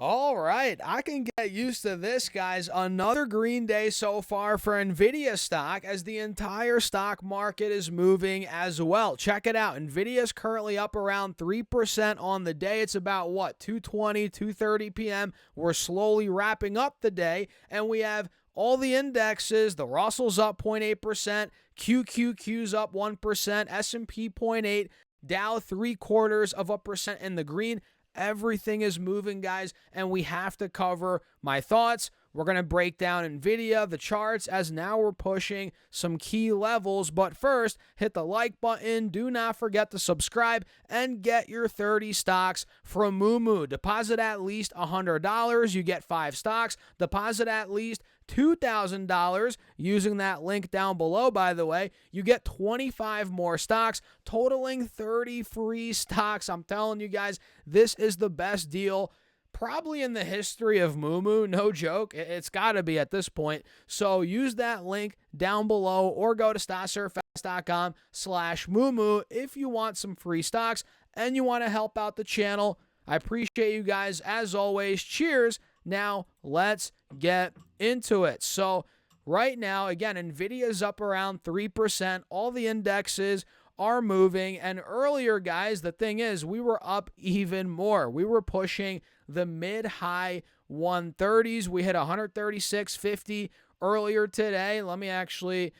All right, I can get used to this, guys. Another green day so far for Nvidia stock as the entire stock market is moving as well. Check it out. Nvidia is currently up around 3% on the day. It's about what, 2:20, 2:30 p.m. We're slowly wrapping up the day, and we have all the indexes. The Russell's up 0.8%, QQQ's up 1%, S&P 0.8, Dow 0.75% in the green. Everything is moving, guys, and we have to cover my thoughts. We're going to break down Nvidia, the charts, as now we're pushing some key levels. But first, hit the like button. Do not forget to subscribe and get your 30 stocks from Moomoo. Deposit at least $100. You get 5 stocks. Deposit at least $2,000 using that link down below, by the way. You get 25 more stocks, totaling 30 free stocks. I'm telling you guys, this is the best deal probably in the history of Moomoo. No joke. It's got to be at this point. So use that link down below or go to stocksurfast.com/Moomoo if you want some free stocks and you want to help out the channel. I appreciate you guys as always. Cheers. Now let's get into it. So right now, again, Nvidia is up around 3%. All the indexes are moving. And earlier, guys, the thing is, we were up even more. We were pushing the mid-high 130s. We hit 136.50 earlier today. Let me actually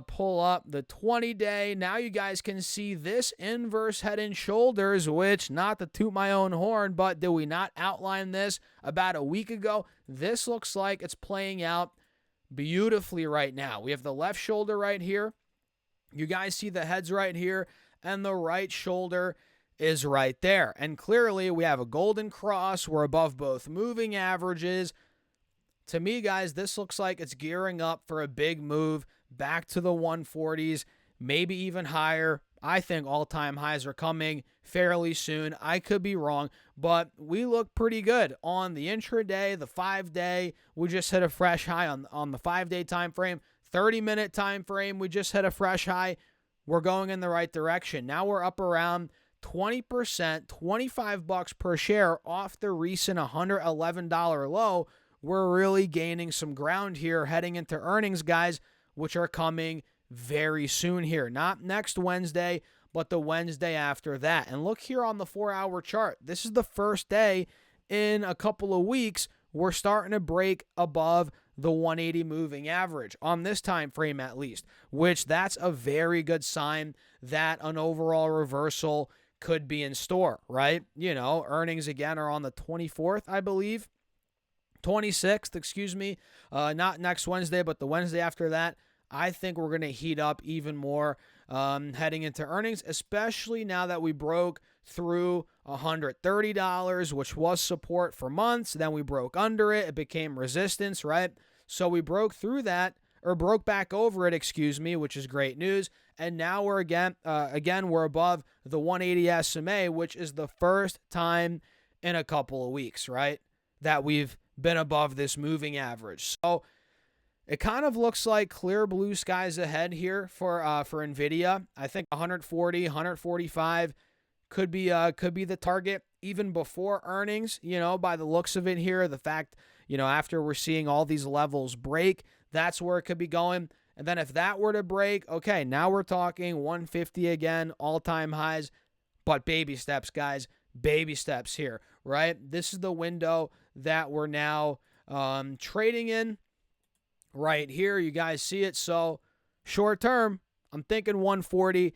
pull up the 20-day. Now you guys can see this inverse head and shoulders, which, not to toot my own horn, but did we not outline this about a week ago? This looks like it's playing out beautifully right now. We have the left shoulder right here. You guys see the heads right here, and the right shoulder is right there. And clearly, we have a golden cross. We're above both moving averages. To me, guys, this looks like it's gearing up for a big move back to the 140s, maybe even higher. I think all-time highs are coming fairly soon. I could be wrong, but we look pretty good on the intraday, the 5-day. We just hit a fresh high on the 5-day time frame. 30-minute time frame, we just hit a fresh high. We're going in the right direction. Now we're up around 20%, $25 per share off the recent $111 low. We're really gaining some ground here heading into earnings, guys, which are coming very soon here. Not next Wednesday, but the Wednesday after that. And look here on the 4-hour chart. This is the first day in a couple of weeks we're starting to break above the 180 moving average on this time frame, at least, which that's a very good sign that an overall reversal could be in store, right? You know, earnings again are on the 24th, I believe. 26th, excuse me. Not next Wednesday, but the Wednesday after that. I think we're going to heat up even more heading into earnings, especially now that we broke through $130, which was support for months. Then we broke under it. It became resistance, right? So we broke through that, or broke back over it, excuse me, which is great news. And now we're again we're above the 180 SMA, which is the first time in a couple of weeks, right, that we've been above this moving average. So it kind of looks like clear blue skies ahead here for Nvidia. I think 140, 145 could be the target even before earnings, you know, by the looks of it here. The fact, you know, after we're seeing all these levels break, that's where it could be going. And then if that were to break, okay, now we're talking 150 again, all-time highs, but baby steps, guys, baby steps here, right? This is the window that we're now trading in right here. You guys see it. So short term, I'm thinking 140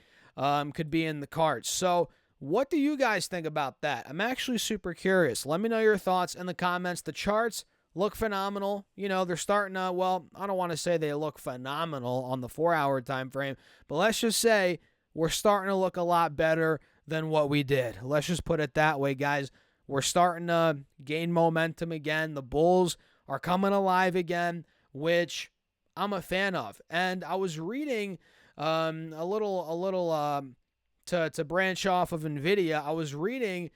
could be in the cards. So what do you guys think about that? I'm actually super curious. Let me know your thoughts in the comments. The charts look phenomenal. You know, they're starting to, well, I don't want to say they look phenomenal on the 4-hour time frame, but let's just say we're starting to look a lot better than what we did. Let's just put it that way, guys. We're starting to gain momentum again. The bulls are coming alive again, which I'm a fan of. And I was reading a little to branch off of Nvidia. I was reading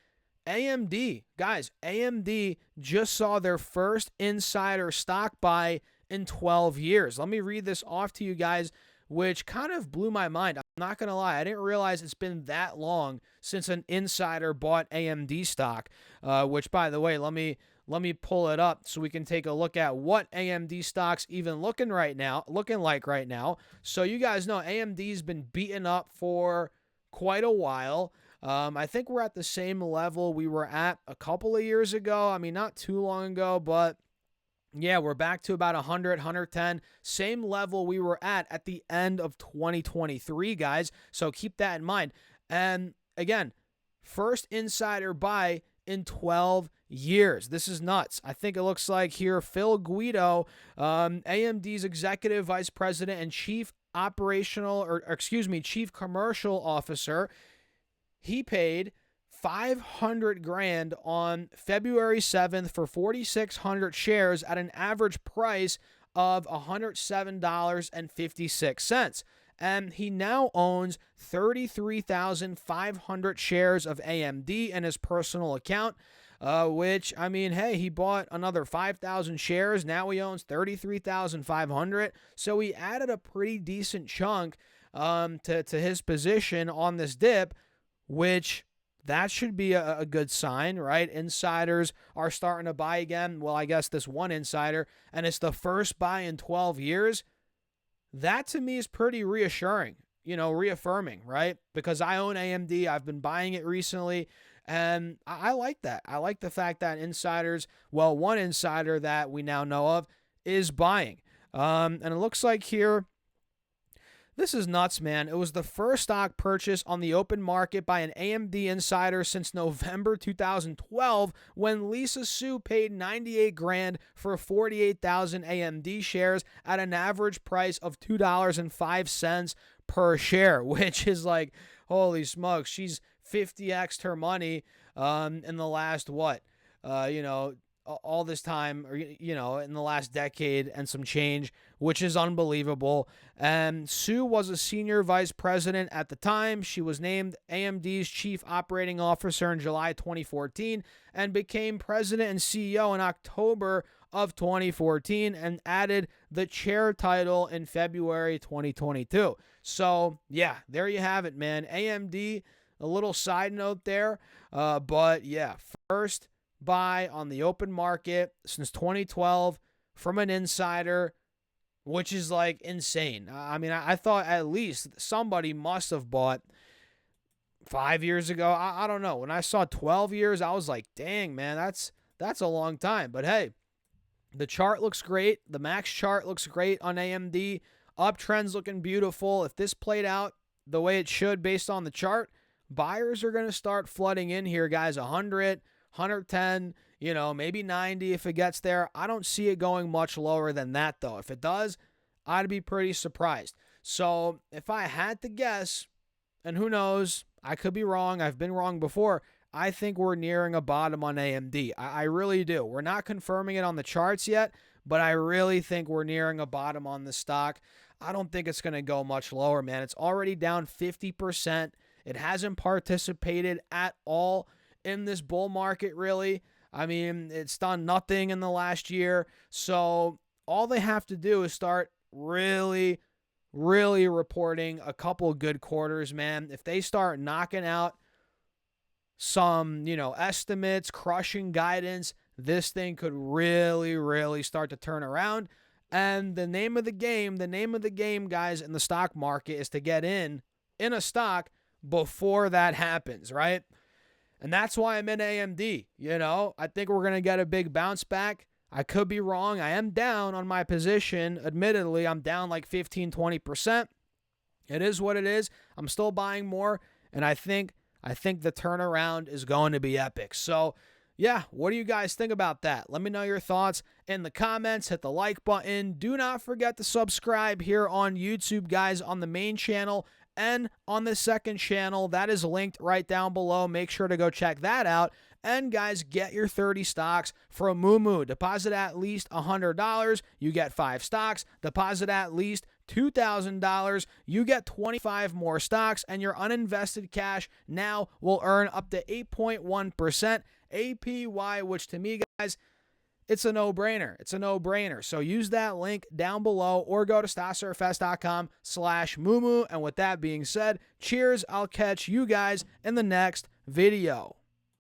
AMD. Guys, AMD just saw their first insider stock buy in 12 years. Let me read this off to you guys, which kind of blew my mind. I'm not going to lie. I didn't realize it's been that long since an insider bought AMD stock, which, by the way, let me let me pull it up so we can take a look at what AMD stocks even looking like right now. So you guys know AMD's been beaten up for quite a while. I think we're at the same level we were at a couple of years ago. I mean, not too long ago, but yeah, we're back to about 100, 110, same level we were at the end of 2023, guys. So keep that in mind. And again, first insider buy in 12 years. This is nuts. I think it looks like here Phil Guido, AMD's executive vice president and chief commercial officer, he paid $500,000 on February 7th for 4,600 shares at an average price of $107.56. And he now owns 33,500 shares of AMD in his personal account, which, I mean, hey, he bought another 5,000 shares. Now he owns 33,500. So he added a pretty decent chunk to his position on this dip, which that should be a good sign, right? Insiders are starting to buy again. Well, I guess this one insider, and it's the first buy in 12 years. That to me is pretty reassuring, reaffirming, right? Because I own AMD. I've been buying it recently, and I like that. I like the fact that one insider that we now know of is buying. And it looks like here, this is nuts, man. It was the first stock purchase on the open market by an AMD insider since November 2012, when Lisa Su paid $98,000 for 48,000 AMD shares at an average price of $2.05 per share, which is like, holy smokes, she's 50x'd her money in the last all this time, or in the last decade and some change, which is unbelievable. And Sue was a senior vice president at the time. She was named AMD's chief operating officer in July 2014 and became president and CEO in October of 2014 and added the chair title in February 2022. So yeah, there you have it, man. AMD, a little side note there, but yeah, first buy on the open market since 2012 from an insider, which is like insane. I mean, I thought at least somebody must have bought 5 years ago. I don't know. When I saw 12 years, I was like, dang, man, that's a long time. But hey, the chart looks great. The max chart looks great on AMD. Uptrend's looking beautiful. If this played out the way it should based on the chart, buyers are going to start flooding in here, guys. 100, 110, maybe 90 if it gets there. I don't see it going much lower than that, though. If it does, I'd be pretty surprised. So if I had to guess, and who knows, I could be wrong. I've been wrong before. I think we're nearing a bottom on AMD. I really do. We're not confirming it on the charts yet, but I really think we're nearing a bottom on the stock. I don't think it's going to go much lower, man. It's already down 50%. It hasn't participated at all in this bull market, really. I mean, it's done nothing in the last year. So all they have to do is start really, really reporting a couple good quarters, man. If they start knocking out some, estimates, crushing guidance, this thing could really, really start to turn around. And the name of the game, guys, in the stock market is to get in a stock before that happens, right? And that's why I'm in AMD. I think we're going to get a big bounce back. I could be wrong. I am down on my position. Admittedly, I'm down like 15, 20%. It is what it is. I'm still buying more, and I think the turnaround is going to be epic. So, yeah, what do you guys think about that? Let me know your thoughts in the comments. Hit the like button. Do not forget to subscribe here on YouTube, guys, on the main channel and on the second channel. That is linked right down below. Make sure to go check that out. And guys, get your 30 stocks from Moomoo. Deposit at least $100. You get 5 stocks. Deposit at least $2,000. You get 25 more stocks, and your uninvested cash now will earn up to 8.1% APY, which to me, guys, it's a no-brainer. It's a no-brainer. So use that link down below or go to stocksurfs.com/Moomoo. And with that being said, cheers. I'll catch you guys in the next video.